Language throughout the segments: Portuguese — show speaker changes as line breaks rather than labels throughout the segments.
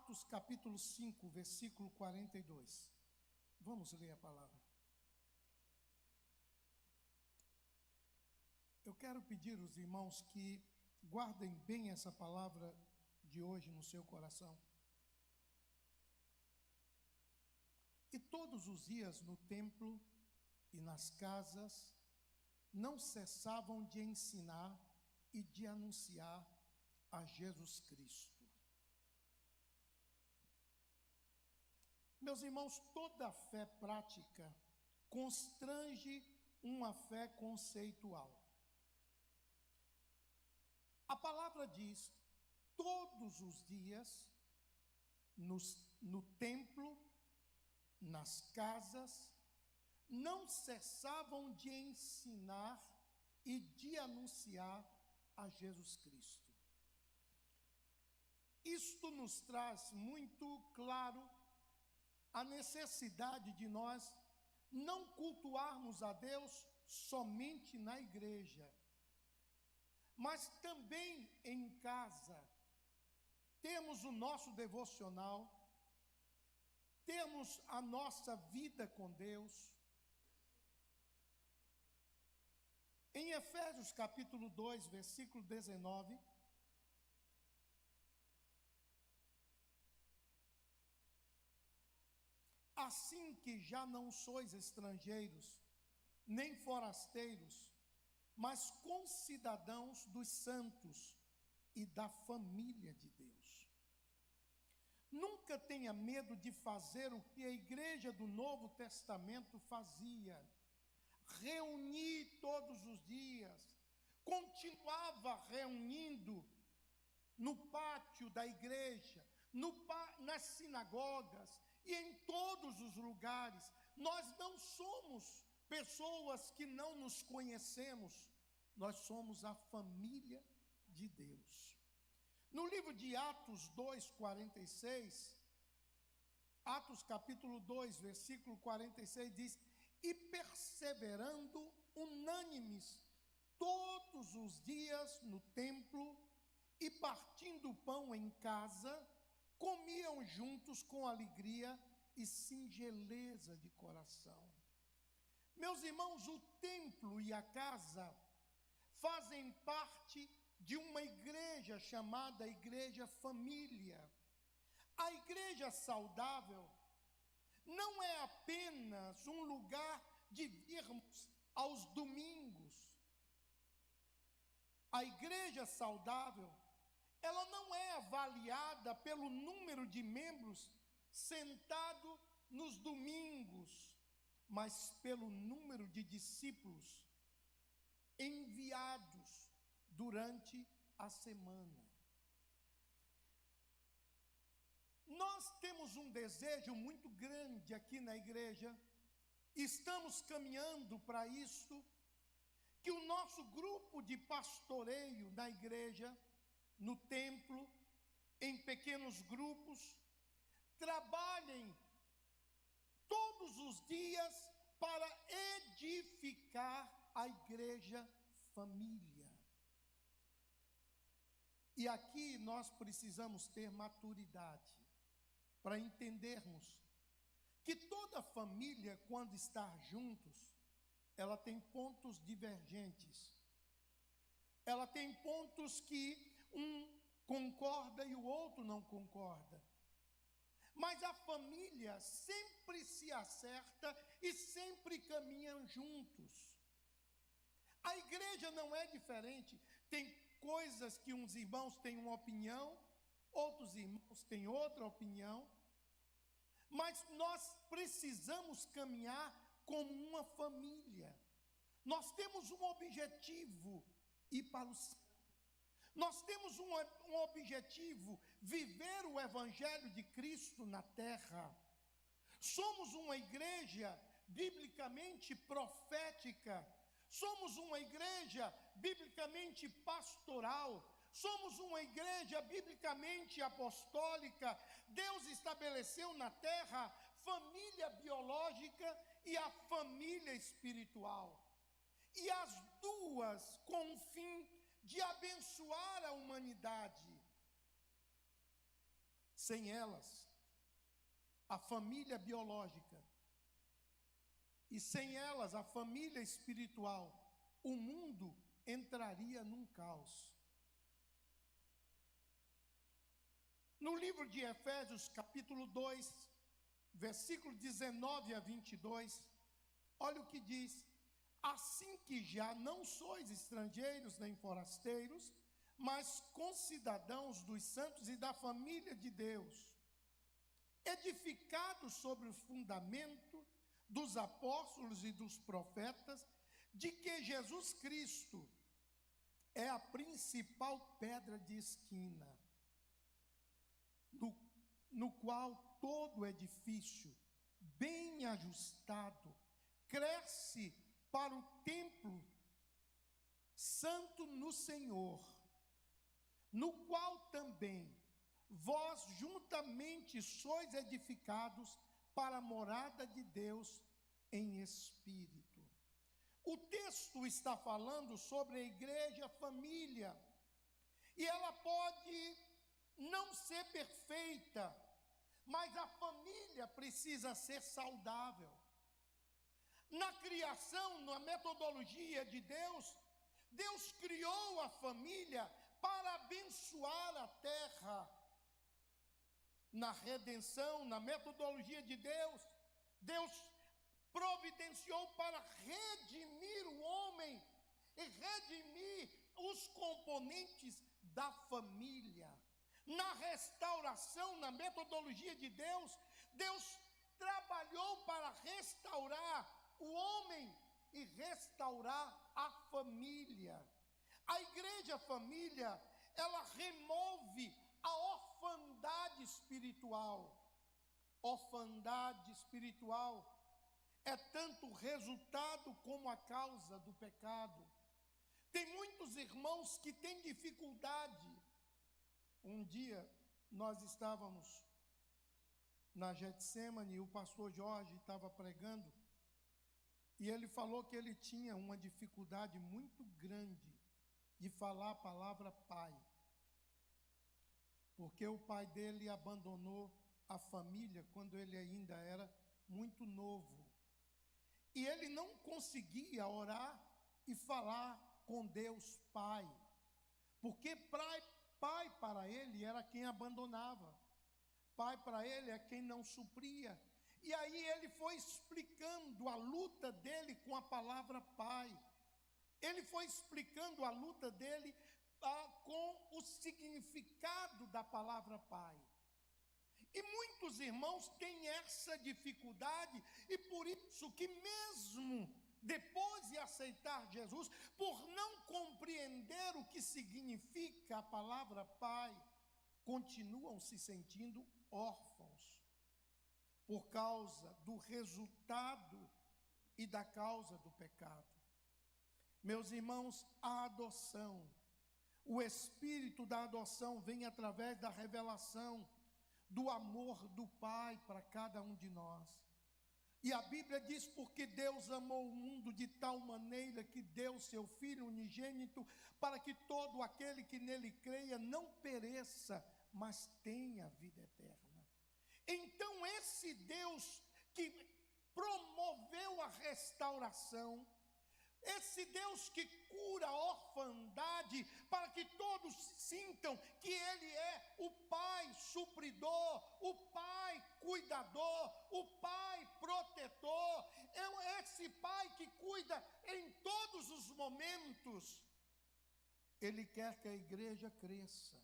Atos capítulo 5, versículo 42. Vamos ler a palavra. Eu quero pedir aos irmãos que guardem bem essa palavra de hoje no seu coração. E todos os dias no templo e nas casas não cessavam de ensinar e de anunciar a Jesus Cristo. Meus irmãos, toda fé prática constrange uma fé conceitual. A palavra diz, todos os dias, no templo, nas casas, não cessavam de ensinar e de anunciar a Jesus Cristo. Isto nos traz muito claro a necessidade de nós não cultuarmos a Deus somente na igreja, mas também em casa. Temos o nosso devocional, temos a nossa vida com Deus. Em Efésios capítulo 2, versículo 19, assim que já não sois estrangeiros, nem forasteiros, mas concidadãos dos santos e da família de Deus. Nunca tenha medo de fazer o que a igreja do Novo Testamento fazia. Reunir todos os dias, continuava reunindo no pátio da igreja, nas sinagogas e em todos os lugares. Nós não somos pessoas que não nos conhecemos, nós somos a família de Deus. No livro de Atos 2:46, Atos capítulo 2, versículo 46 diz: e perseverando unânimes todos os dias no templo e partindo o pão em casa, comiam juntos com alegria e singeleza de coração. Meus irmãos, o templo e a casa fazem parte de uma igreja chamada Igreja Família. A igreja saudável não é apenas um lugar de virmos aos domingos. A igreja saudável, ela não é avaliada pelo número de membros sentado nos domingos, mas pelo número de discípulos enviados durante a semana. Nós temos um desejo muito grande aqui na igreja, estamos caminhando para isso, que o nosso grupo de pastoreio na igreja, no templo, em pequenos grupos, trabalhem todos os dias para edificar a igreja família. E aqui nós precisamos ter maturidade para entendermos que toda família, quando está juntos, ela tem pontos divergentes. Ela tem pontos que um concorda e o outro não concorda. Mas a família sempre se acerta e sempre caminham juntos. A igreja não é diferente. Tem coisas que uns irmãos têm uma opinião, outros irmãos têm outra opinião. Mas nós precisamos caminhar como uma família. Nós temos um objetivo, ir para o céu. Nós temos um objetivo, viver o Evangelho de Cristo na terra. Somos uma igreja biblicamente profética. Somos uma igreja biblicamente pastoral. Somos uma igreja biblicamente apostólica. Deus estabeleceu na terra família biológica e a família espiritual. E as duas com o fim de abençoar a humanidade. Sem elas, a família biológica, e sem elas, a família espiritual, o mundo entraria num caos. No livro de Efésios, capítulo 2, versículo 19 a 22, olha o que diz: assim que já não sois estrangeiros nem forasteiros, mas concidadãos dos santos e da família de Deus, edificados sobre o fundamento dos apóstolos e dos profetas, de que Jesus Cristo é a principal pedra de esquina, no qual todo edifício, bem ajustado, cresce para o templo santo no Senhor, no qual também vós juntamente sois edificados para a morada de Deus em espírito. O texto está falando sobre a igreja família, e ela pode não ser perfeita, mas a família precisa ser saudável. Na criação, na metodologia de Deus, Deus criou a família para abençoar a terra. Na redenção, na metodologia de Deus, Deus providenciou para redimir o homem e redimir os componentes da família. Na restauração, na metodologia de Deus, Deus trabalhou para restaurar o homem e restaurar a família. A igreja família, ela remove a orfandade espiritual. Orfandade espiritual é tanto o resultado como a causa do pecado. Tem muitos irmãos que têm dificuldade. Um dia nós estávamos na Getsemane e o pastor Jorge estava pregando, e ele falou que ele tinha uma dificuldade muito grande de falar a palavra pai, porque o pai dele abandonou a família quando ele ainda era muito novo, e ele não conseguia orar e falar com Deus Pai, porque pai para ele era quem abandonava, pai para ele é quem não supria. E aí ele foi explicando a luta dele com a palavra pai. Ele foi explicando a luta dele com o significado da palavra pai. E muitos irmãos têm essa dificuldade, e por isso que mesmo depois de aceitar Jesus, por não compreender o que significa a palavra pai, continuam se sentindo órfãos, por causa do resultado e da causa do pecado. Meus irmãos, a adoção, o espírito da adoção vem através da revelação do amor do Pai para cada um de nós. E a Bíblia diz: porque Deus amou o mundo de tal maneira que deu seu Filho unigênito, para que todo aquele que nele creia não pereça, mas tenha vida eterna. Então esse Deus que promoveu a restauração, esse Deus que cura a orfandade, para que todos sintam que Ele é o Pai supridor, o Pai cuidador, o Pai protetor, é esse Pai que cuida em todos os momentos. Ele quer que a igreja cresça,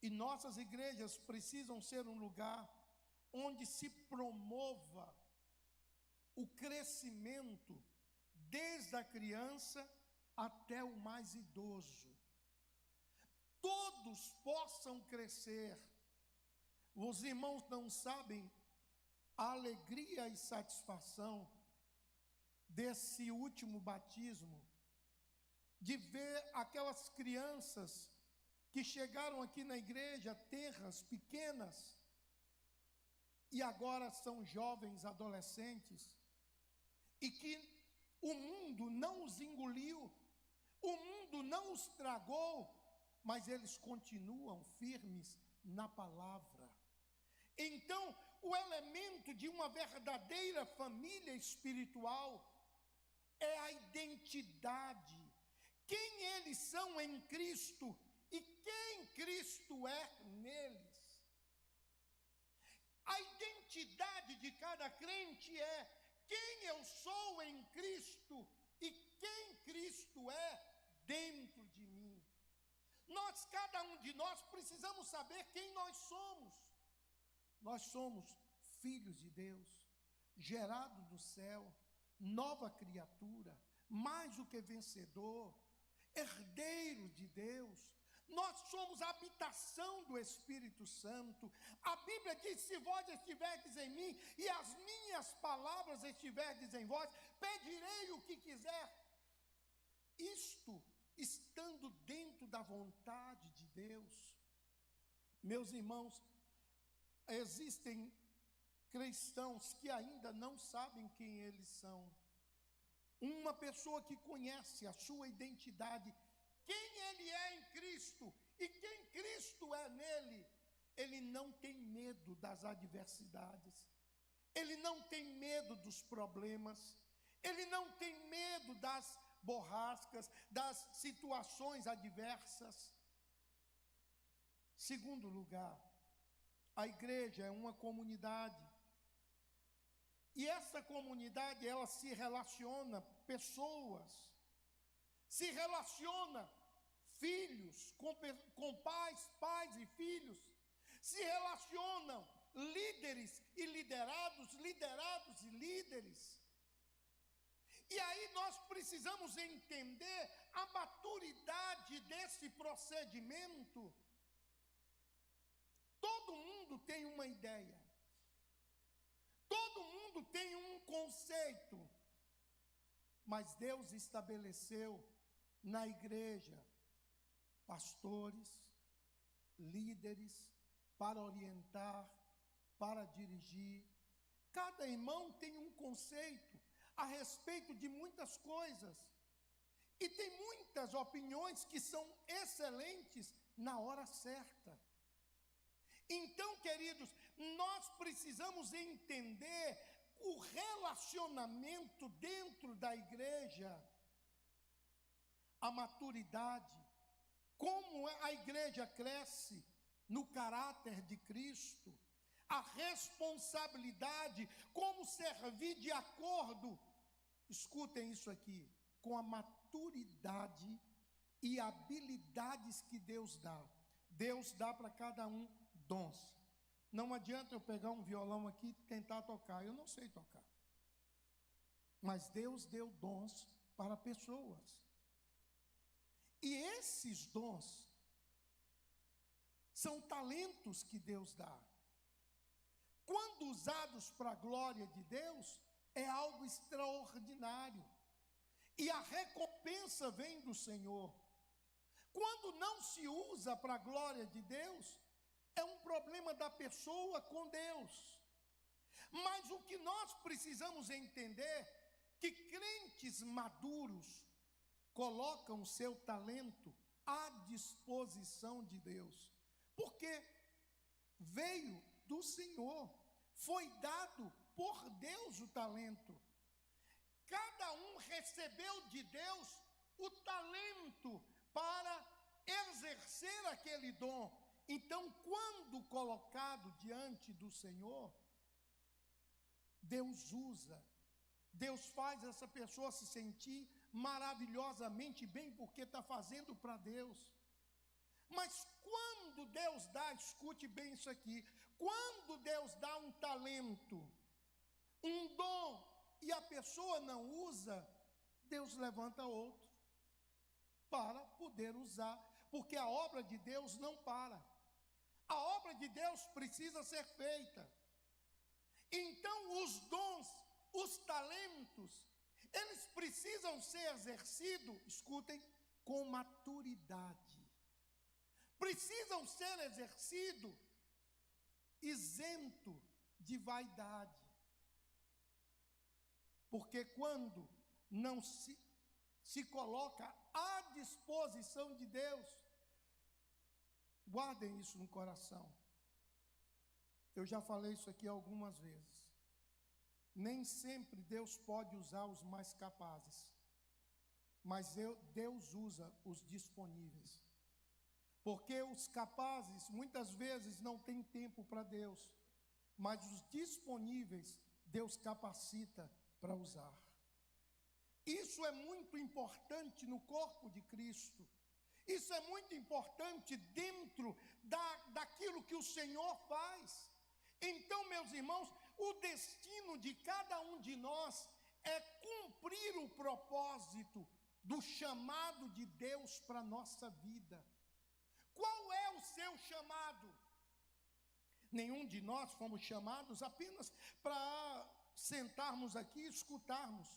e nossas igrejas precisam ser um lugar onde se promova o crescimento desde a criança até o mais idoso. Todos possam crescer. Os irmãos não sabem a alegria e satisfação desse último batismo, de ver aquelas crianças que chegaram aqui na igreja, tenras, pequenas, e agora são jovens adolescentes, e que o mundo não os engoliu, o mundo não os tragou, mas eles continuam firmes na palavra. Então, o elemento de uma verdadeira família espiritual é a identidade. Quem eles são em Cristo e quem Cristo é neles. A identidade de cada crente é quem eu sou em Cristo e quem Cristo é dentro de mim. Cada um de nós precisamos saber quem nós somos. Nós somos filhos de Deus, gerados do céu, nova criatura, mais do que vencedor, herdeiro de Deus. Nós somos a habitação do Espírito Santo. A Bíblia diz: se vós estiverdes em mim e as minhas palavras estiverdes em vós, pedirei o que quiser. Isto estando dentro da vontade de Deus. Meus irmãos, existem cristãos que ainda não sabem quem eles são. Uma pessoa que conhece a sua identidade, quem ele é em Cristo e quem Cristo é nele, ele não tem medo das adversidades, ele não tem medo dos problemas, ele não tem medo das borrascas, das situações adversas. Segundo lugar, a igreja é uma comunidade. E essa comunidade, ela se relaciona pessoas, se relaciona filhos com pais e filhos, se relacionam líderes e liderados e líderes. E aí nós precisamos entender a maturidade desse procedimento. Todo mundo tem uma ideia. Todo mundo tem um conceito. Mas Deus estabeleceu na igreja pastores, líderes, para orientar, para dirigir. Cada irmão tem um conceito a respeito de muitas coisas. E tem muitas opiniões que são excelentes na hora certa. Então, queridos, nós precisamos entender o relacionamento dentro da igreja, a maturidade, como a igreja cresce no caráter de Cristo, a responsabilidade, como servir de acordo, escutem isso aqui, com a maturidade e habilidades que Deus dá. Deus dá para cada um dons. Não adianta eu pegar um violão aqui e tentar tocar, eu não sei tocar. Mas Deus deu dons para pessoas. E esses dons são talentos que Deus dá. Quando usados para a glória de Deus, é algo extraordinário. E a recompensa vem do Senhor. Quando não se usa para a glória de Deus, é um problema da pessoa com Deus. Mas o que nós precisamos entender, que crentes maduros colocam o seu talento à disposição de Deus. Porque veio do Senhor, foi dado por Deus o talento. Cada um recebeu de Deus o talento para exercer aquele dom. Então, quando colocado diante do Senhor, Deus usa, Deus faz essa pessoa se sentir maravilhosamente bem, porque está fazendo para Deus. Mas quando Deus dá, escute bem isso aqui, quando Deus dá um talento, um dom, e a pessoa não usa, Deus levanta outro para poder usar, porque a obra de Deus não para. A obra de Deus precisa ser feita. Então os dons, os talentos, eles precisam ser exercidos, escutem, com maturidade. Precisam ser exercidos isento de vaidade. Porque quando não se coloca à disposição de Deus, Guardem isso no coração. Eu já falei isso aqui algumas vezes. Nem sempre Deus pode usar os mais capazes, mas Deus usa os disponíveis. Porque os capazes muitas vezes não têm tempo para Deus, mas os disponíveis Deus capacita para usar. Isso é muito importante no corpo de Cristo. Isso é muito importante dentro daquilo que o Senhor faz. Então, meus irmãos, o destino de cada um de nós é cumprir o propósito do chamado de Deus para a nossa vida. Qual é o seu chamado? Nenhum de nós fomos chamados apenas para sentarmos aqui e escutarmos.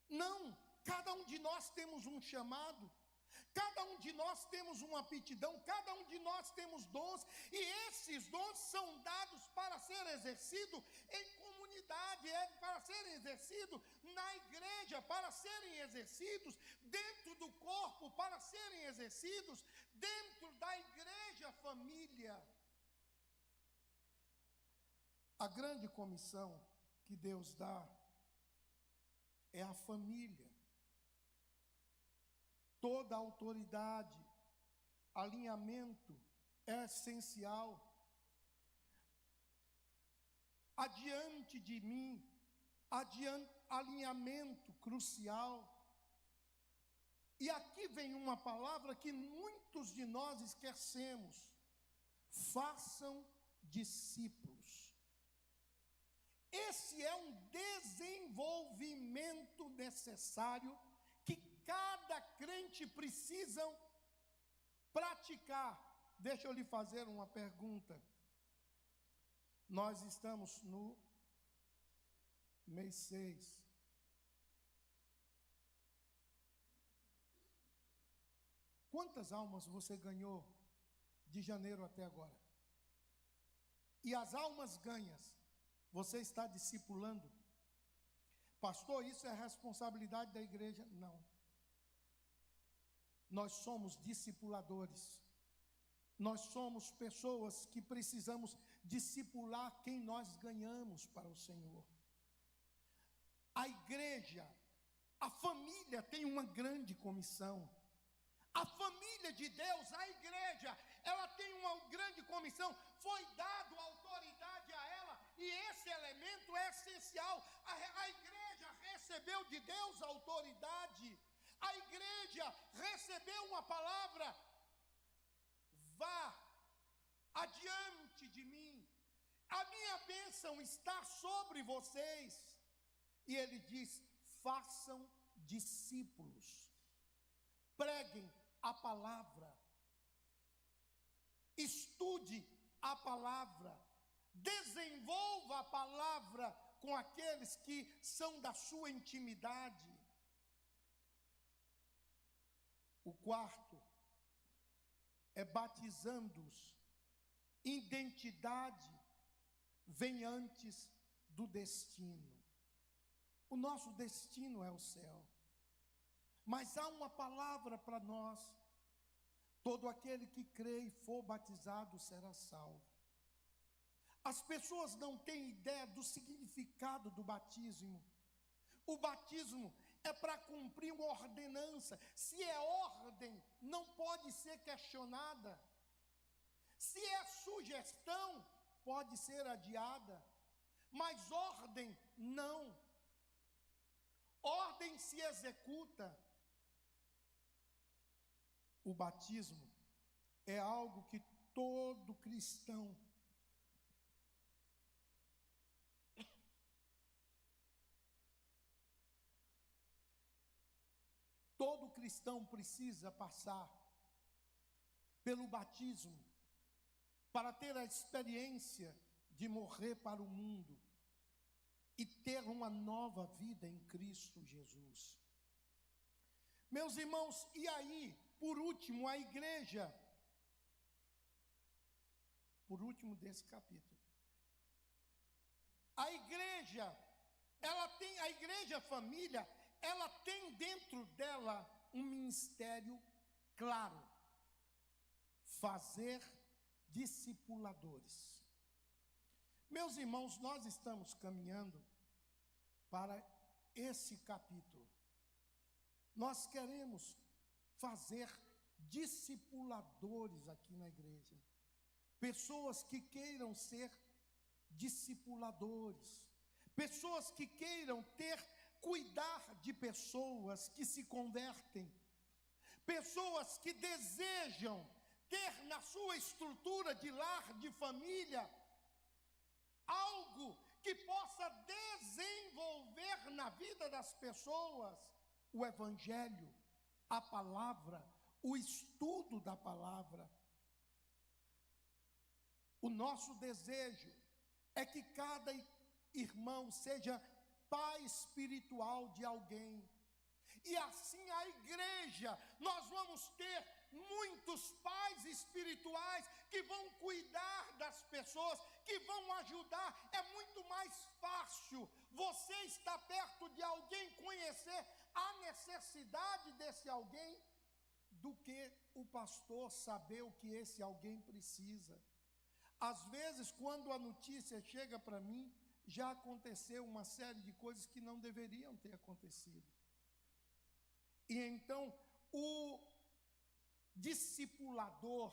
Não, cada um de nós temos um chamado. Cada um de nós temos uma aptidão, cada um de nós temos dons, e esses dons são dados para ser exercido em comunidade, para serem exercidos na igreja, para serem exercidos dentro do corpo, para serem exercidos dentro da igreja família. A grande comissão que Deus dá é a família. Toda autoridade, alinhamento é essencial. Adiante de mim, alinhamento crucial. E aqui vem uma palavra que muitos de nós esquecemos: façam discípulos. Esse é um desenvolvimento necessário que cada crente precisa praticar. Deixa eu lhe fazer uma pergunta. Nós estamos no mês 6. Quantas almas você ganhou de janeiro até agora? E as almas ganhas, você está discipulando? Pastor, isso é responsabilidade da igreja? Não. Nós somos discipuladores. Nós somos pessoas que precisamos discipular quem nós ganhamos para o Senhor. A igreja, a família tem uma grande comissão. A família de Deus, a igreja, ela tem uma grande comissão. Foi dado autoridade a ela, e esse elemento é essencial. A igreja recebeu de Deus autoridade. A igreja recebeu uma palavra: vá adiante de mim, a minha bênção está sobre vocês. E ele diz: façam discípulos, preguem a palavra, estude a palavra, desenvolva a palavra com aqueles que são da sua intimidade. O quarto é batizando-os. Identidade vem antes do destino. O nosso destino é o céu. Mas há uma palavra para nós: todo aquele que crê e for batizado será salvo. As pessoas não têm ideia do significado do batismo. O batismo é para cumprir uma ordenança. Se é ordem, não pode ser questionada. Se é sugestão, pode ser adiada. Mas ordem, não. Ordem se executa. O batismo é algo que todo cristão precisa passar pelo batismo para ter a experiência de morrer para o mundo e ter uma nova vida em Cristo Jesus. Meus irmãos, e aí, por último, a igreja, por último desse capítulo, a igreja família, ela tem dentro dela um ministério claro: fazer discipuladores. Meus irmãos, nós estamos caminhando para esse capítulo. Nós queremos fazer discipuladores aqui na igreja. Pessoas que queiram ser discipuladores. Pessoas que queiram cuidar de pessoas que se convertem. Pessoas que desejam ter na sua estrutura de lar, de família, algo que possa desenvolver na vida das pessoas o evangelho, a palavra, o estudo da palavra. O nosso desejo é que cada irmão seja pai espiritual de alguém. E assim a igreja, nós vamos ter muitos pais espirituais que vão cuidar das pessoas, que vão ajudar. É muito mais fácil você estar perto de alguém, conhecer a necessidade desse alguém, do que o pastor saber o que esse alguém precisa. Às vezes, quando a notícia chega para mim, já aconteceu uma série de coisas que não deveriam ter acontecido. E então, o discipulador,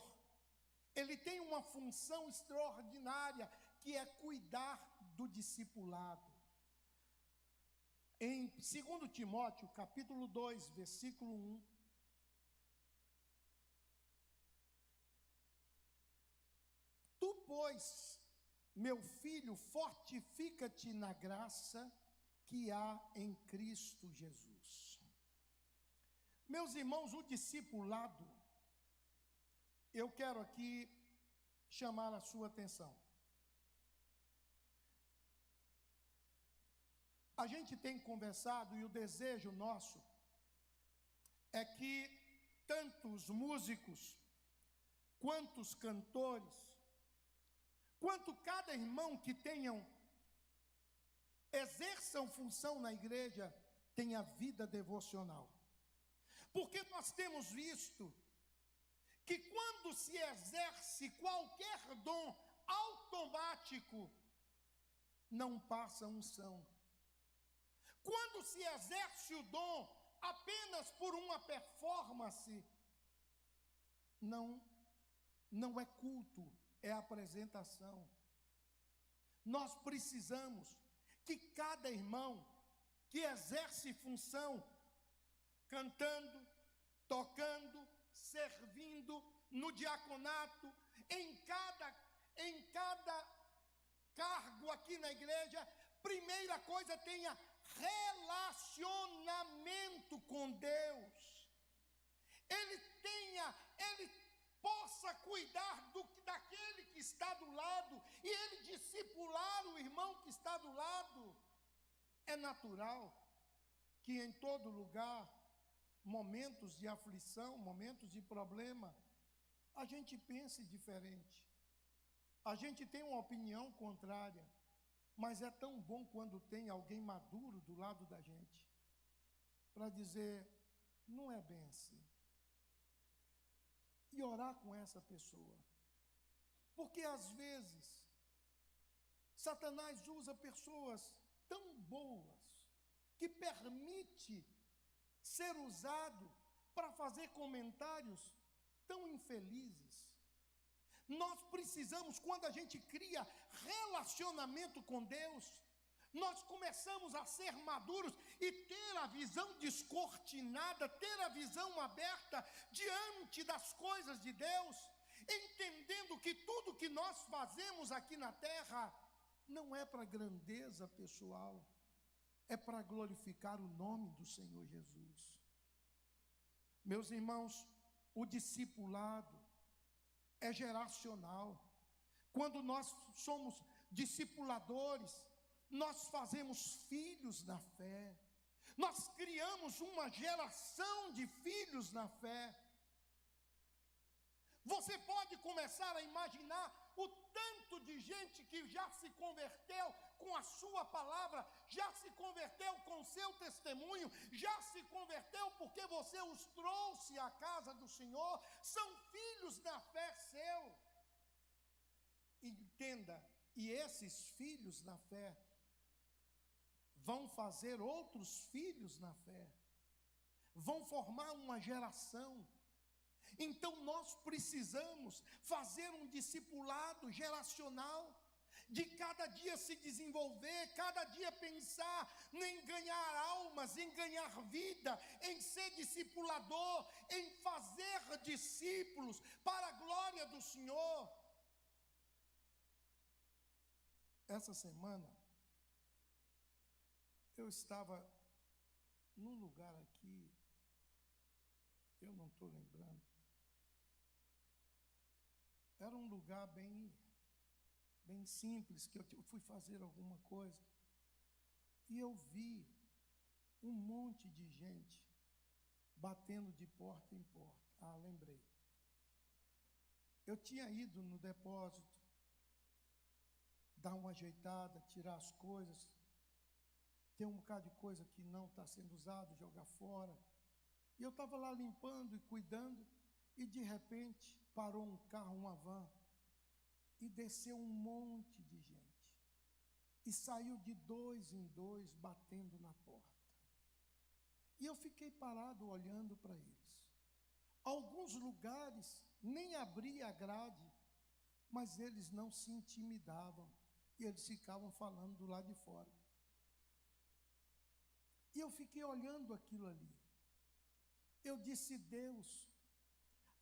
ele tem uma função extraordinária, que é cuidar do discipulado. Em 2 Timóteo, capítulo 2, versículo 1, tu, pois, meu filho, fortifica-te na graça que há em Cristo Jesus. Meus irmãos, o discipulado, eu quero aqui chamar a sua atenção. A gente tem conversado, e o desejo nosso é que tanto os músicos, quanto os cantores, quanto cada irmão que exerçam função na igreja, tenha vida devocional. Porque nós temos visto que quando se exerce qualquer dom automático, não passa unção. Quando se exerce o dom apenas por uma performance, não é culto, é apresentação. Nós precisamos que cada irmão que exerce função, cantando, tocando, servindo, no diaconato, em cada cargo aqui na igreja, primeira coisa, tenha relacionamento com Deus. Ele possa cuidar daquele que está do lado, e ele discipular o irmão que está do lado. É natural que em todo lugar, momentos de aflição, momentos de problema, a gente pense diferente. A gente tem uma opinião contrária, mas é tão bom quando tem alguém maduro do lado da gente, para dizer, não é bem assim. E orar com essa pessoa. Porque às vezes, Satanás usa pessoas tão boas, que permite ser usado para fazer comentários tão infelizes. Nós precisamos, quando a gente cria relacionamento com Deus, nós começamos a ser maduros e ter a visão descortinada, ter a visão aberta diante das coisas de Deus, entendendo que tudo que nós fazemos aqui na terra não é para grandeza pessoal, é para glorificar o nome do Senhor Jesus. Meus irmãos, o discipulado é geracional. Quando nós somos discipuladores, nós fazemos filhos na fé. Nós criamos uma geração de filhos na fé. Você pode começar a imaginar o tanto de gente que já se converteu com com a sua palavra, já se converteu com o seu testemunho, já se converteu porque você os trouxe à casa do Senhor, são filhos da fé seu. Entenda, e esses filhos na fé vão fazer outros filhos na fé, vão formar uma geração. Então nós precisamos fazer um discipulado geracional, de cada dia se desenvolver, cada dia pensar em ganhar almas, em ganhar vida, em ser discipulador, em fazer discípulos para a glória do Senhor. Essa semana, eu estava num lugar aqui, eu não estou lembrando, era um lugar bem simples, que eu fui fazer alguma coisa, e eu vi um monte de gente batendo de porta em porta. Lembrei. Eu tinha ido no depósito, dar uma ajeitada, tirar as coisas, tem um bocado de coisa que não está sendo usado, jogar fora, e eu estava lá limpando e cuidando, e de repente parou um carro, uma van, e desceu um monte de gente, e saiu de 2 em 2 batendo na porta, e eu fiquei parado olhando para eles. Alguns lugares nem abria a grade, mas eles não se intimidavam, e eles ficavam falando do lado de fora, e eu fiquei olhando aquilo ali. Eu disse: Deus,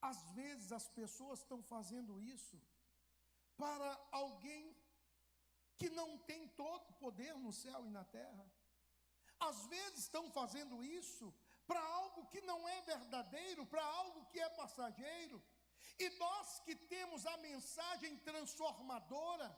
às vezes as pessoas estão fazendo isso para alguém que não tem todo o poder no céu e na terra. Às vezes estão fazendo isso para algo que não é verdadeiro, para algo que é passageiro. E nós que temos a mensagem transformadora,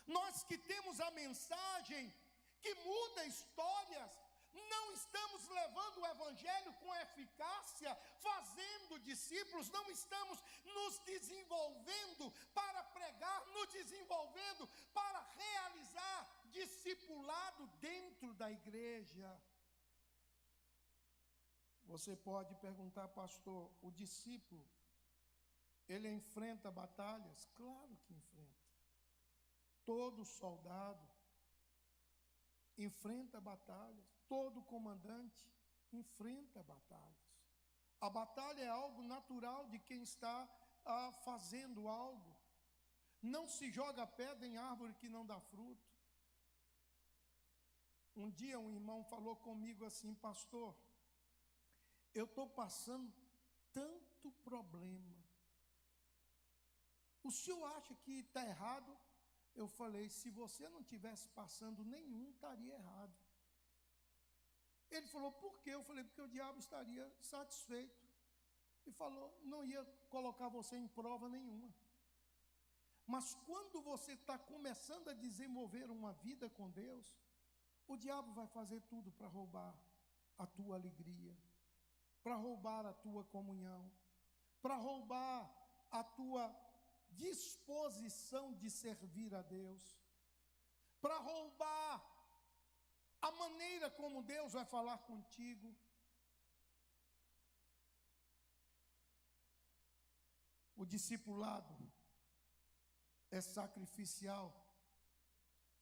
nós que temos a mensagem que muda histórias, não estamos levando o evangelho com eficácia, fazendo discípulos, não estamos nos desenvolvendo para pregar, nos desenvolvendo para realizar discipulado dentro da igreja. Você pode perguntar: pastor, o discípulo, ele enfrenta batalhas? Claro que enfrenta. Todo soldado enfrenta batalhas. Todo comandante enfrenta batalhas. A batalha é algo natural de quem está fazendo algo. Não se joga pedra em árvore que não dá fruto. Um dia um irmão falou comigo assim: pastor, eu estou passando tanto problema, o senhor acha que está errado? Eu falei: se você não tivesse passando nenhum, estaria errado. Ele falou: por quê? Eu falei: porque o diabo estaria satisfeito. E falou: não ia colocar você em prova nenhuma. Mas quando você está começando a desenvolver uma vida com Deus, o diabo vai fazer tudo para roubar a tua alegria, para roubar a tua comunhão, para roubar a tua disposição de servir a Deus, para roubar a maneira como Deus vai falar contigo. O discipulado é sacrificial.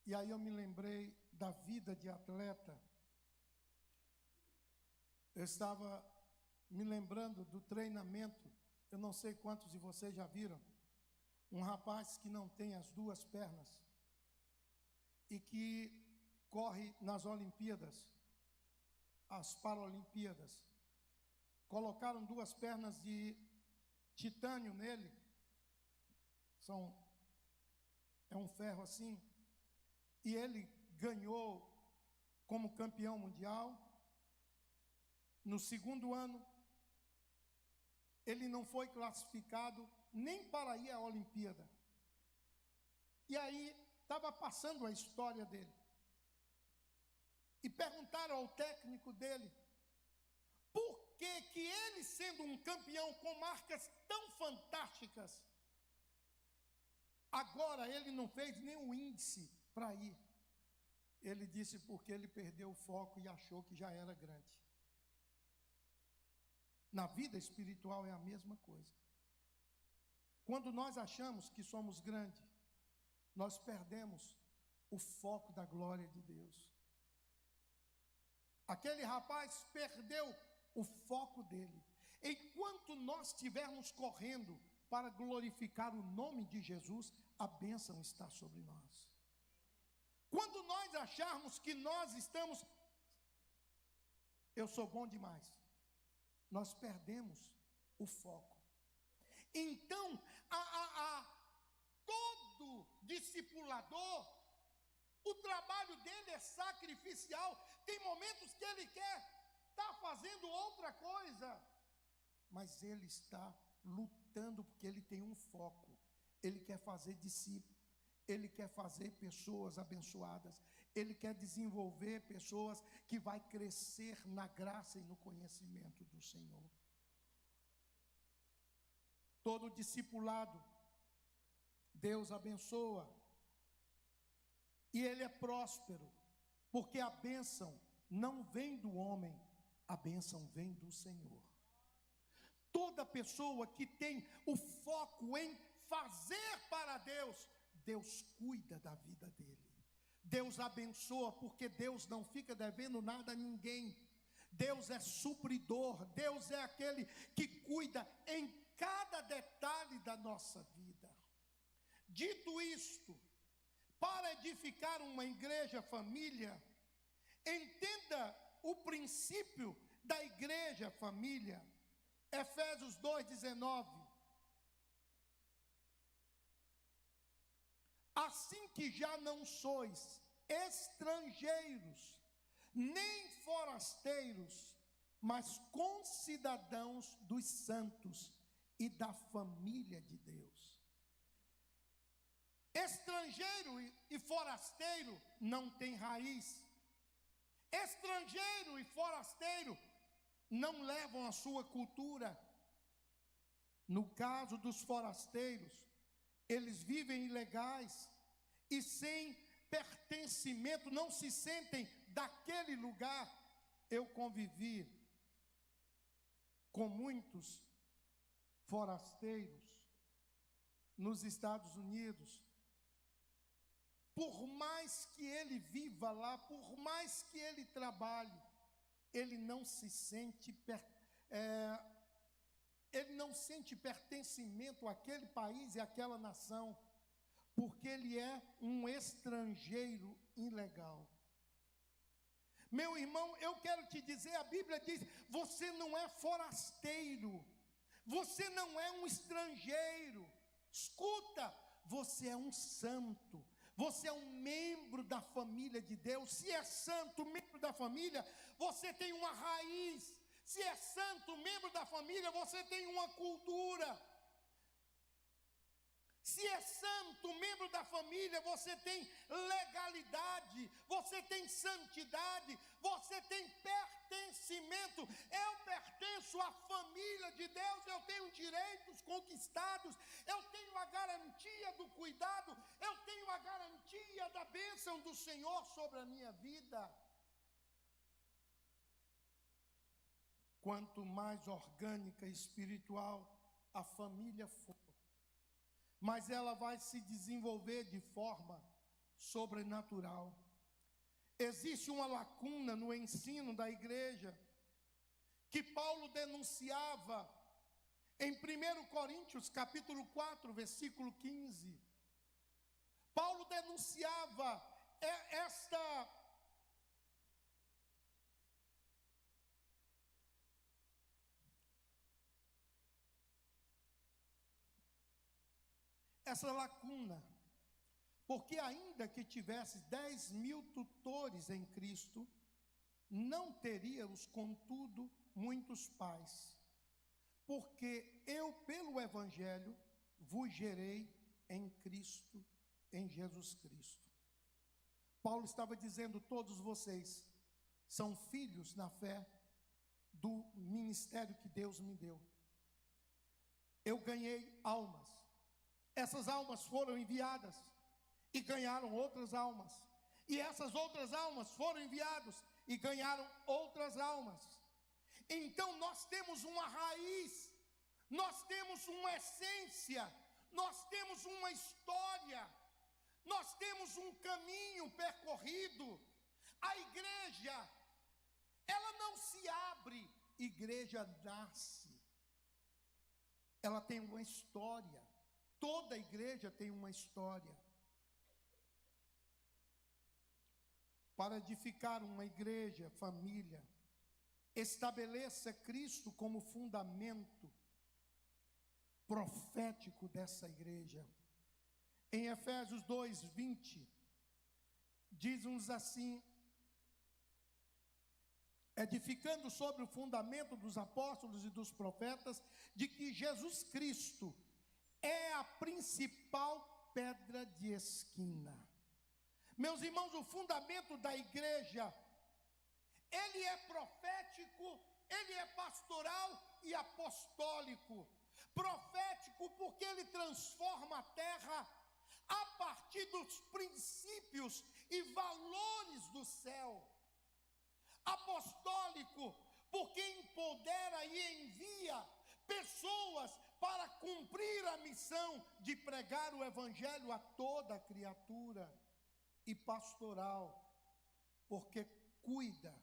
E aí eu me lembrei da vida de atleta. Eu estava me lembrando do treinamento. Eu não sei quantos de vocês já viram um rapaz que não tem as 2 pernas e que corre nas Olimpíadas, as Paralimpíadas. Colocaram 2 pernas de titânio nele, é um ferro assim, e ele ganhou como campeão mundial. No segundo ano, ele não foi classificado nem para ir à Olimpíada. E aí estava passando a história dele. E perguntaram ao técnico dele por que ele, sendo um campeão com marcas tão fantásticas, agora ele não fez nenhum índice para ir. Ele disse porque ele perdeu o foco e achou que já era grande. Na vida espiritual é a mesma coisa. Quando nós achamos que somos grandes, nós perdemos o foco da glória de Deus. Aquele rapaz perdeu o foco dele. Enquanto nós estivermos correndo para glorificar o nome de Jesus, a bênção está sobre nós. Quando nós acharmos que nós estamos, eu sou bom demais, nós perdemos o foco. Então, todo discipulador, o trabalho dele é sacrificial. Tem momentos que ele quer estar fazendo outra coisa, mas ele está lutando porque ele tem um foco. Ele quer fazer discípulos, ele quer fazer pessoas abençoadas, ele quer desenvolver pessoas que vai crescer na graça e no conhecimento do Senhor. Todo discipulado, Deus abençoa, e ele é próspero, porque a bênção não vem do homem, a bênção vem do Senhor. Toda pessoa que tem o foco em fazer para Deus, Deus cuida da vida dele. Deus abençoa, porque Deus não fica devendo nada a ninguém. Deus é supridor, Deus é aquele que cuida em cada detalhe da nossa vida. Dito isto, para edificar uma igreja família, entenda o princípio da igreja família. Efésios 2:19. Assim que já não sois estrangeiros, nem forasteiros, mas concidadãos dos santos e da família de Deus. Estrangeiro e forasteiro não tem raiz. Estrangeiro e forasteiro não levam a sua cultura. No caso dos forasteiros, eles vivem ilegais e sem pertencimento, não se sentem daquele lugar. Eu convivi com muitos forasteiros nos Estados Unidos. Por mais que ele viva lá, por mais que ele trabalhe, ele não se sente ele não sente pertencimento àquele país e àquela nação, porque ele é um estrangeiro ilegal. Meu irmão, eu quero te dizer, a Bíblia diz, você não é forasteiro, você não é um estrangeiro. Escuta, você é um santo, você é um membro da família de Deus. Se é santo, membro da família, você tem uma raiz. Se é santo, membro da família, você tem uma cultura. Se é santo, membro da família, você tem legalidade, você tem santidade, você tem pertencimento. Eu pertenço à família de Deus, eu tenho direitos conquistados, eu tenho a garantia do cuidado, eu tenho a garantia da bênção do Senhor sobre a minha vida. Quanto mais orgânica e espiritual a família for, mas ela vai se desenvolver de forma sobrenatural. Existe uma lacuna no ensino da igreja que Paulo denunciava em 1 Coríntios capítulo 4, versículo 15. Paulo denunciava essa lacuna, porque ainda que tivesse 10.000 tutores em Cristo, não teríamos, contudo, muitos pais, porque eu, pelo Evangelho, vos gerei em Cristo, em Jesus Cristo. Paulo estava dizendo, todos vocês são filhos na fé do ministério que Deus me deu. Eu ganhei almas. Essas almas foram enviadas e ganharam outras almas. E essas outras almas foram enviadas e ganharam outras almas. Então nós temos uma raiz, nós temos uma essência, nós temos uma história, nós temos um caminho percorrido. A igreja, ela não se abre, igreja nasce. Ela tem uma história, toda igreja tem uma história. Para edificar uma igreja, família, estabeleça Cristo como fundamento profético dessa igreja. Em Efésios 2:20, diz-nos assim: edificando sobre o fundamento dos apóstolos e dos profetas, de que Jesus Cristo é a principal pedra de esquina. Meus irmãos, o fundamento da igreja, ele é profético, ele é pastoral e apostólico. Profético porque ele transforma a terra a partir dos princípios e valores do céu. Apostólico porque empodera e envia pessoas para cumprir a missão de pregar o evangelho a toda criatura. E pastoral porque cuida,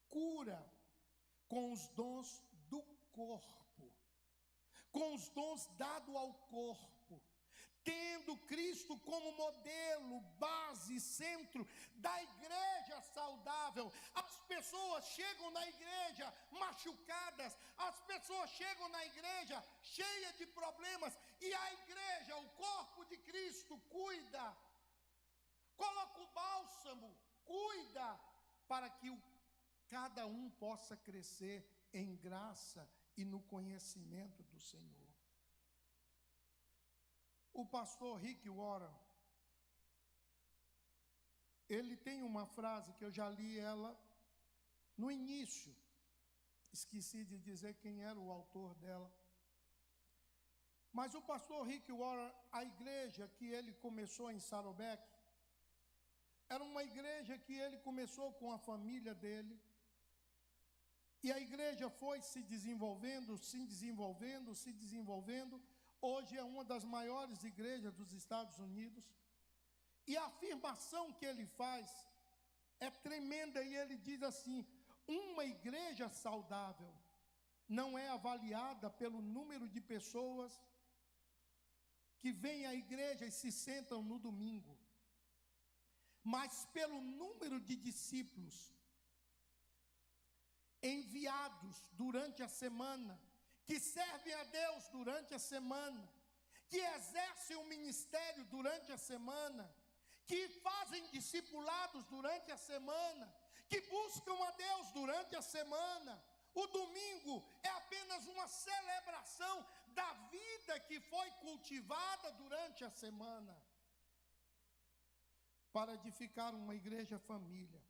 cura com os dons do corpo, com os dons dados ao corpo, tendo Cristo como modelo, base, centro da igreja saudável. As pessoas chegam na igreja machucadas, as pessoas chegam na igreja cheias de problemas, e a igreja, o corpo de Cristo, cuida, coloca o bálsamo, cuida, para que cada um possa crescer em graça e no conhecimento do Senhor. O pastor Rick Warren, ele tem uma frase que eu já li ela no início, esqueci de dizer quem era o autor dela, mas o pastor Rick Warren, a igreja que ele começou em Saddleback, era uma igreja que ele começou com a família dele, e a igreja foi se desenvolvendo, hoje é uma das maiores igrejas dos Estados Unidos, e a afirmação que ele faz é tremenda, e ele diz assim: uma igreja saudável não é avaliada pelo número de pessoas que vêm à igreja e se sentam no domingo, mas pelo número de discípulos enviados durante a semana, que servem a Deus durante a semana, que exercem o ministério durante a semana, que fazem discipulados durante a semana, que buscam a Deus durante a semana. O domingo é apenas uma celebração da vida que foi cultivada durante a semana. Para edificar uma igreja família,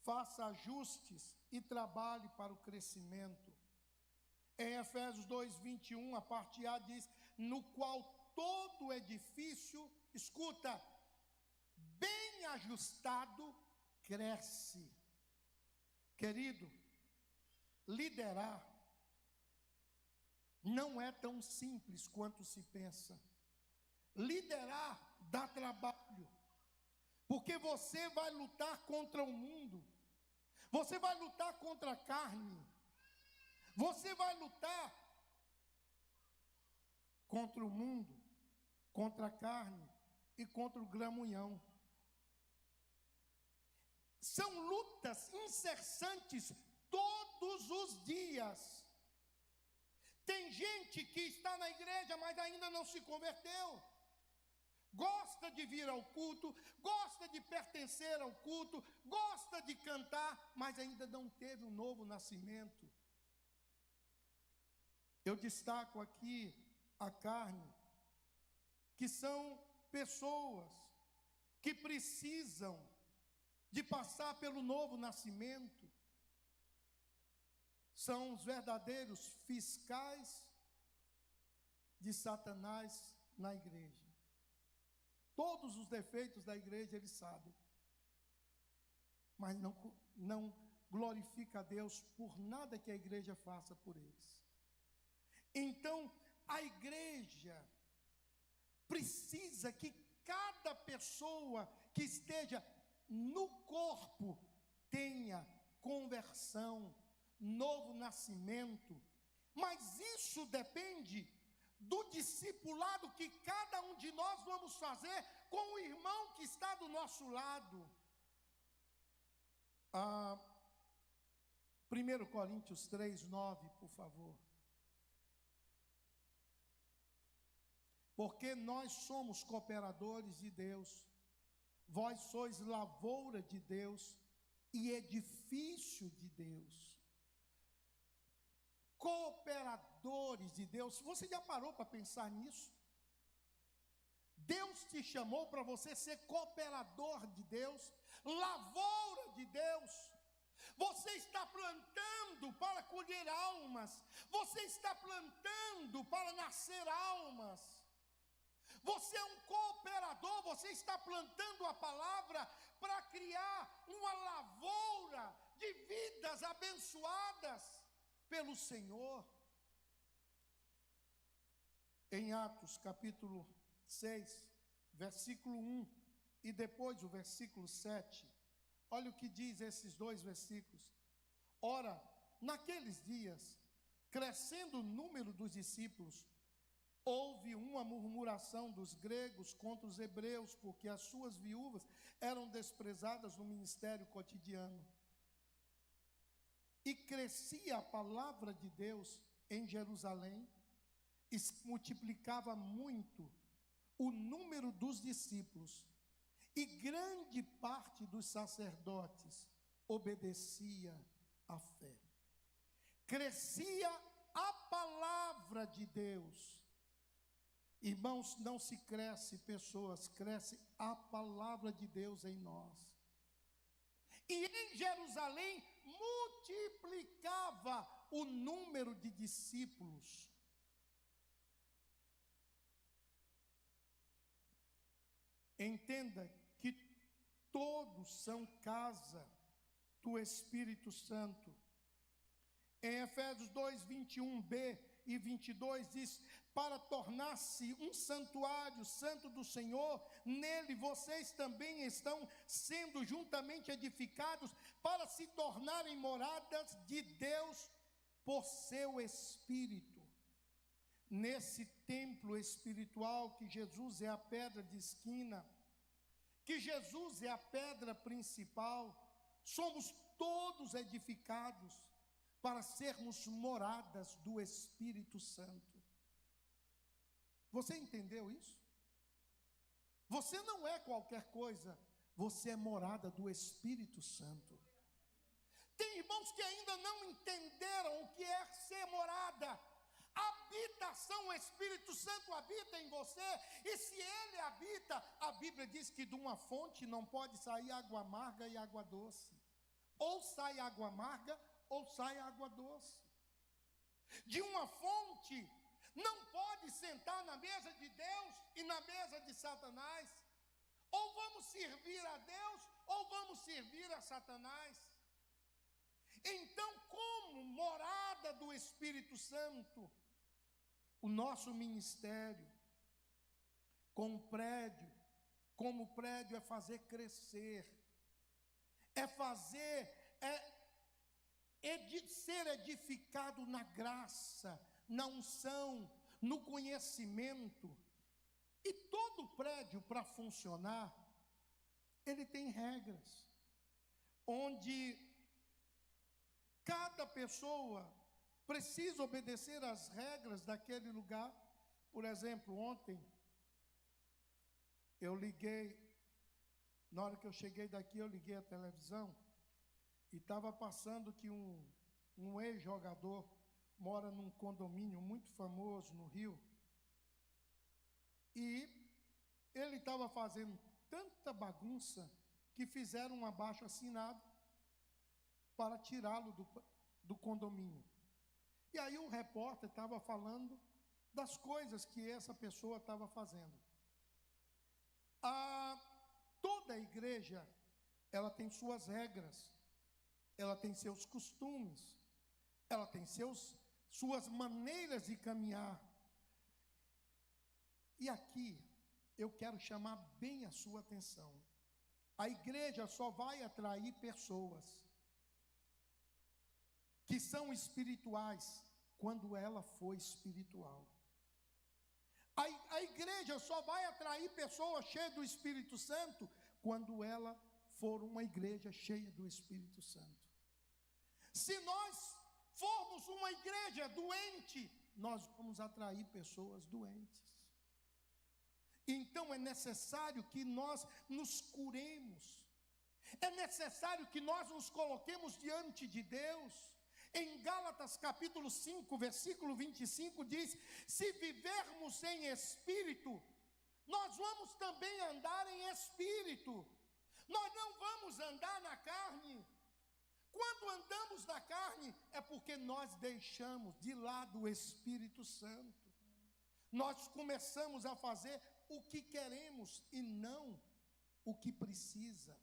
faça ajustes e trabalhe para o crescimento. Em Efésios 2:21, a parte A diz: no qual todo edifício, escuta, bem ajustado, cresce. Querido, liderar não é tão simples quanto se pensa. Liderar dá trabalho, porque você vai lutar contra o mundo, você vai lutar contra a carne, você vai lutar contra o mundo, contra a carne e contra o gramunhão. São lutas incessantes todos os dias. Tem gente que está na igreja, mas ainda não se converteu. Gosta de vir ao culto, gosta de pertencer ao culto, gosta de cantar, mas ainda não teve um novo nascimento. Eu destaco aqui a carne, que são pessoas que precisam de passar pelo novo nascimento. São os verdadeiros fiscais de Satanás na igreja. Todos os defeitos da igreja eles sabem. Mas não glorifica a Deus por nada que a igreja faça por eles. Então, a igreja precisa que cada pessoa que esteja no corpo tenha conversão, novo nascimento. Mas isso depende do discipulado que cada um de nós vamos fazer com o irmão que está do nosso lado. 1 Coríntios 3:9, por favor. Porque nós somos cooperadores de Deus, vós sois lavoura de Deus e edifício de Deus. Cooperadores de Deus. Você já parou para pensar nisso? Deus te chamou para você ser cooperador de Deus, lavoura de Deus. Você está plantando para colher almas. Você está plantando para nascer almas. Você é um cooperador, você está plantando a palavra para criar uma lavoura de vidas abençoadas pelo Senhor. Em Atos capítulo 6, versículo 1 e depois o versículo 7, olha o que diz esses dois versículos. Ora, naqueles dias, crescendo o número dos discípulos, houve uma murmuração dos gregos contra os hebreus, porque as suas viúvas eram desprezadas no ministério cotidiano. E crescia a palavra de Deus em Jerusalém, e se multiplicava muito o número dos discípulos, e grande parte dos sacerdotes obedecia à fé. Crescia a palavra de Deus. Irmãos, não se cresce pessoas, cresce a palavra de Deus em nós. E em Jerusalém multiplicava o número de discípulos. Entenda que todos são casa do Espírito Santo. Em Efésios 2:21b e 22 diz: para tornar-se um santuário santo do Senhor, nele vocês também estão sendo juntamente edificados para se tornarem moradas de Deus por seu Espírito. Nesse templo espiritual que Jesus é a pedra de esquina, que Jesus é a pedra principal, somos todos edificados para sermos moradas do Espírito Santo. Você entendeu isso? Você não é qualquer coisa, você é morada do Espírito Santo. Tem irmãos que ainda não entenderam o que é ser morada. Habitação, o Espírito Santo habita em você, e se ele habita, a Bíblia diz que de uma fonte não pode sair água amarga e água doce. Ou sai água amarga, ou sai água doce. De uma fonte não pode sentar na mesa de Deus e na mesa de Satanás. Ou vamos servir a Deus, ou vamos servir a Satanás. Então, como morada do Espírito Santo, o nosso ministério, como prédio é fazer crescer, ser edificado na graça, na unção, no conhecimento. E todo prédio, para funcionar, ele tem regras, onde cada pessoa precisa obedecer às regras daquele lugar. Por exemplo, ontem, na hora que eu cheguei daqui, eu liguei a televisão, e estava passando que um ex-jogador mora num condomínio muito famoso no Rio, e ele estava fazendo tanta bagunça que fizeram um abaixo-assinado para tirá-lo do condomínio. E aí o repórter estava falando das coisas que essa pessoa estava fazendo. igreja, ela tem suas regras, ela tem seus costumes, ela tem suas maneiras de caminhar. E aqui eu quero chamar bem a sua atenção. A igreja só vai atrair pessoas que são espirituais quando ela for espiritual. A igreja só vai atrair pessoas cheias do Espírito Santo quando ela for uma igreja cheia do Espírito Santo. Se nós formos uma igreja doente, nós vamos atrair pessoas doentes. Então é necessário que nós nos curemos, é necessário que nós nos coloquemos diante de Deus. Em Gálatas capítulo 5, versículo 25 diz: se vivermos em espírito, nós vamos também andar em espírito, nós não vamos andar na carne. Quando andamos na carne, é porque nós deixamos de lado o Espírito Santo. Nós começamos a fazer o que queremos e não o que precisa.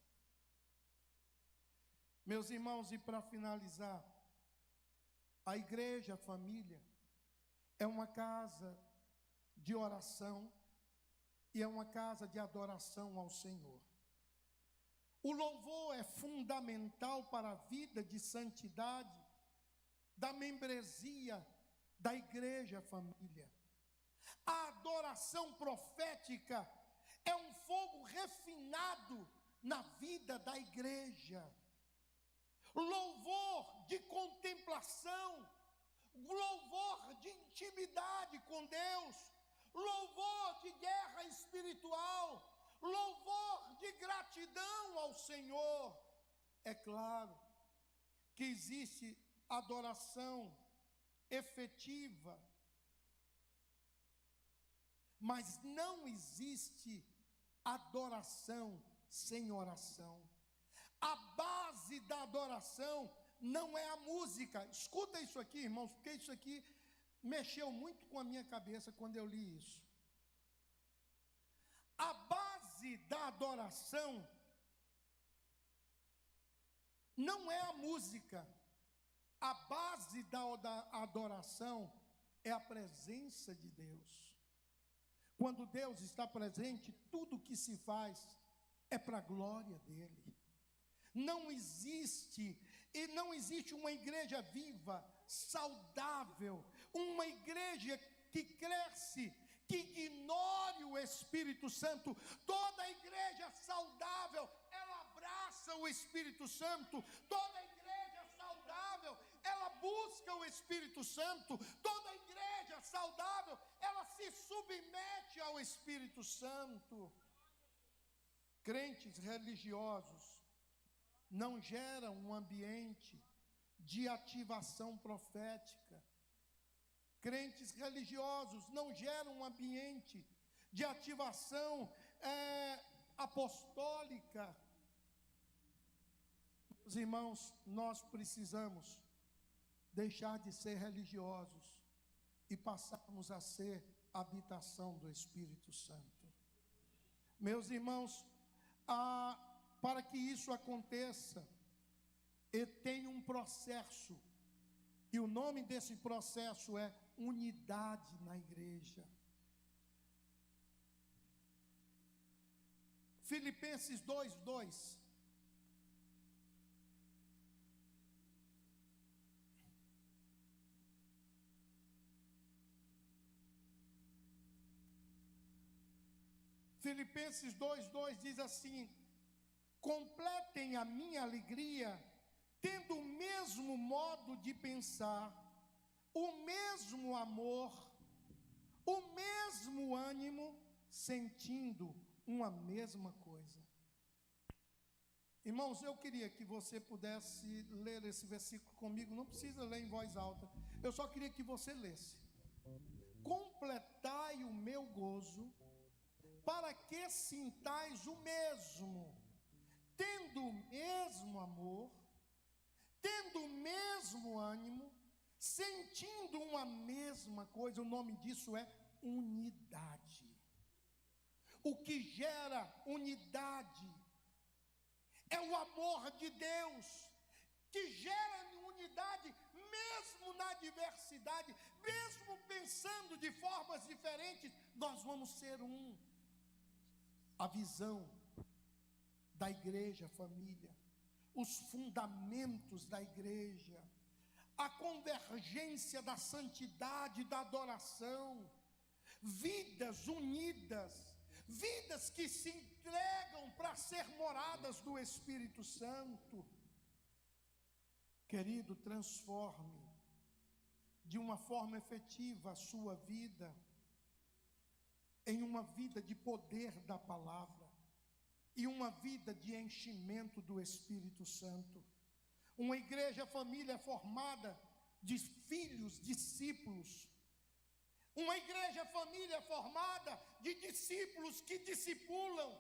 Meus irmãos, e para finalizar, a igreja, a família, é uma casa de oração e é uma casa de adoração ao Senhor. O louvor é fundamental para a vida de santidade da membresia da igreja, família. A adoração profética é um fogo refinado na vida da igreja. Louvor de contemplação, louvor de intimidade com Deus, louvor de guerra espiritual, louvor de gratidão ao Senhor. É claro que existe adoração efetiva, mas não existe adoração sem oração. A base da adoração não é a música. Escuta isso aqui, irmãos, porque isso aqui mexeu muito com a minha cabeça quando eu li isso. A base da adoração não é a música. A base da adoração é a presença de Deus. Quando Deus está presente, tudo que se faz é para a glória dele. Não existe uma igreja viva, saudável, uma igreja que cresce, que ignore o Espírito Santo. Toda igreja saudável, ela abraça o Espírito Santo. Toda igreja saudável, ela busca o Espírito Santo. Toda igreja saudável, ela se submete ao Espírito Santo. Crentes religiosos não geram um ambiente de ativação profética. Crentes religiosos não geram um ambiente de ativação apostólica. Meus irmãos, nós precisamos deixar de ser religiosos e passarmos a ser habitação do Espírito Santo. Meus irmãos, para que isso aconteça, tem um processo, e o nome desse processo é unidade na igreja. Filipenses 2:2. Filipenses 2:2 diz assim: completem a minha alegria, tendo o mesmo modo de pensar, o mesmo amor, o mesmo ânimo, sentindo uma mesma coisa. Irmãos, eu queria que você pudesse ler esse versículo comigo, não precisa ler em voz alta, eu só queria que você lesse. Completai o meu gozo, para que sintais o mesmo, tendo o mesmo amor, tendo o mesmo ânimo, sentindo uma mesma coisa. O nome disso é unidade. O que gera unidade é o amor de Deus, que gera unidade, mesmo na diversidade, mesmo pensando de formas diferentes, nós vamos ser um. A visão da igreja, família, os fundamentos da igreja, a convergência da santidade, da adoração, vidas unidas, vidas que se entregam para ser moradas do Espírito Santo. Querido, transforme de uma forma efetiva a sua vida em uma vida de poder da palavra e uma vida de enchimento do Espírito Santo. Uma igreja, família formada de filhos, discípulos. Uma igreja, família formada de discípulos que discipulam.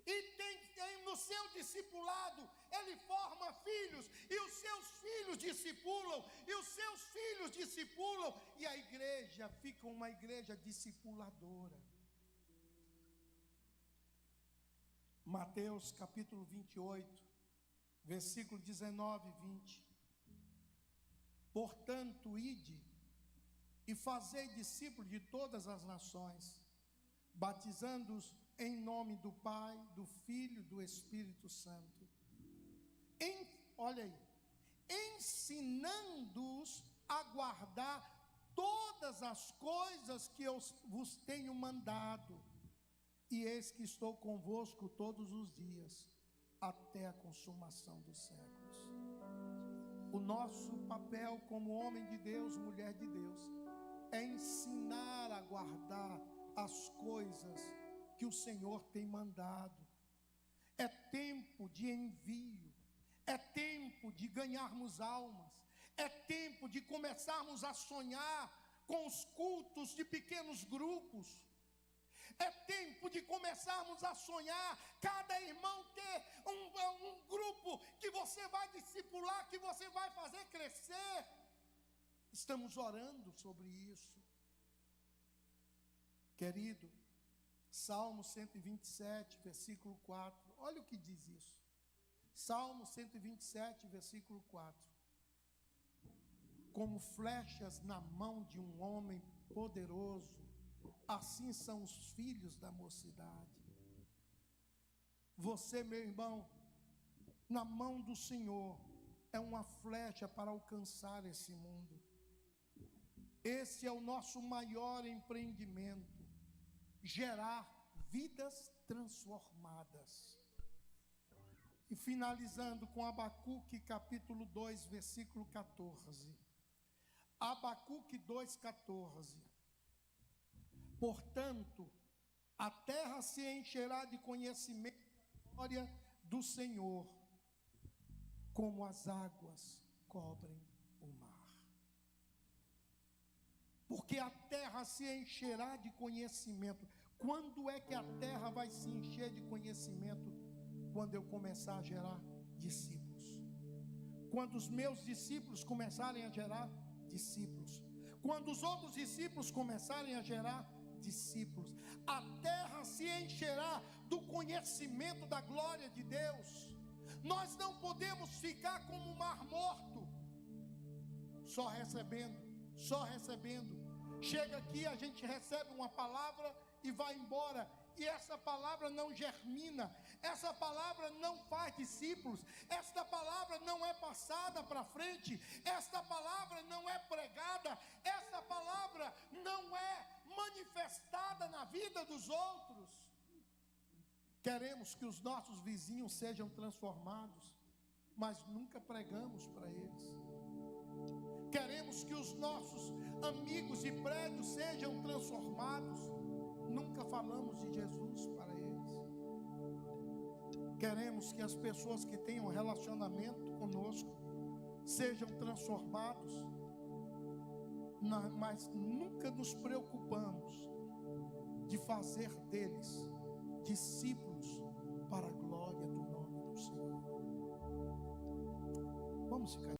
E tem no seu discipulado, ele forma filhos, e os seus filhos discipulam, e os seus filhos discipulam, e a igreja fica uma igreja discipuladora. Mateus capítulo 28, versículo 19 e 20. Portanto, ide e fazei discípulos de todas as nações, batizando-os em nome do Pai, do Filho e do Espírito Santo. Olha aí, ensinando-os a guardar todas as coisas que eu vos tenho mandado. E eis que estou convosco todos os dias, até a consumação dos séculos. O nosso papel como homem de Deus, mulher de Deus, é ensinar a guardar as coisas que o Senhor tem mandado. É tempo de envio, é tempo de ganharmos almas, é tempo de começarmos a sonhar com os cultos de pequenos grupos. É tempo de começarmos a sonhar, cada irmão ter um grupo que você vai discipular, que você vai fazer crescer. Estamos orando sobre isso. Querido, Salmo 127, versículo 4. Olha o que diz isso. Salmo 127, versículo 4. Como flechas na mão de um homem poderoso, assim são os filhos da mocidade. Você, meu irmão, na mão do Senhor, é uma flecha para alcançar esse mundo. Esse é o nosso maior empreendimento, gerar vidas transformadas. E finalizando com Abacuque capítulo 2, versículo 14. Abacuque 2,14. Portanto, a terra se encherá de conhecimento da glória do Senhor, como as águas cobrem o mar. Porque a terra se encherá de conhecimento. Quando é que a terra vai se encher de conhecimento? Quando eu começar a gerar discípulos. Quando os meus discípulos começarem a gerar discípulos. Quando os outros discípulos começarem a gerar discípulos. A terra se encherá do conhecimento da glória de Deus. Nós não podemos ficar como um mar morto, só recebendo. Chega aqui, a gente recebe uma palavra e vai embora. E essa palavra não germina, essa palavra não faz discípulos, esta palavra não é passada para frente, esta palavra não é pregada, essa palavra não é manifestada na vida dos outros. Queremos que os nossos vizinhos sejam transformados, mas nunca pregamos para eles. Queremos que os nossos amigos de prédio sejam transformados, nunca falamos de Jesus para eles. Queremos que as pessoas que tenham relacionamento conosco sejam transformados, mas nunca nos preocupamos de fazer deles discípulos para a glória do nome do Senhor. Vamos ficar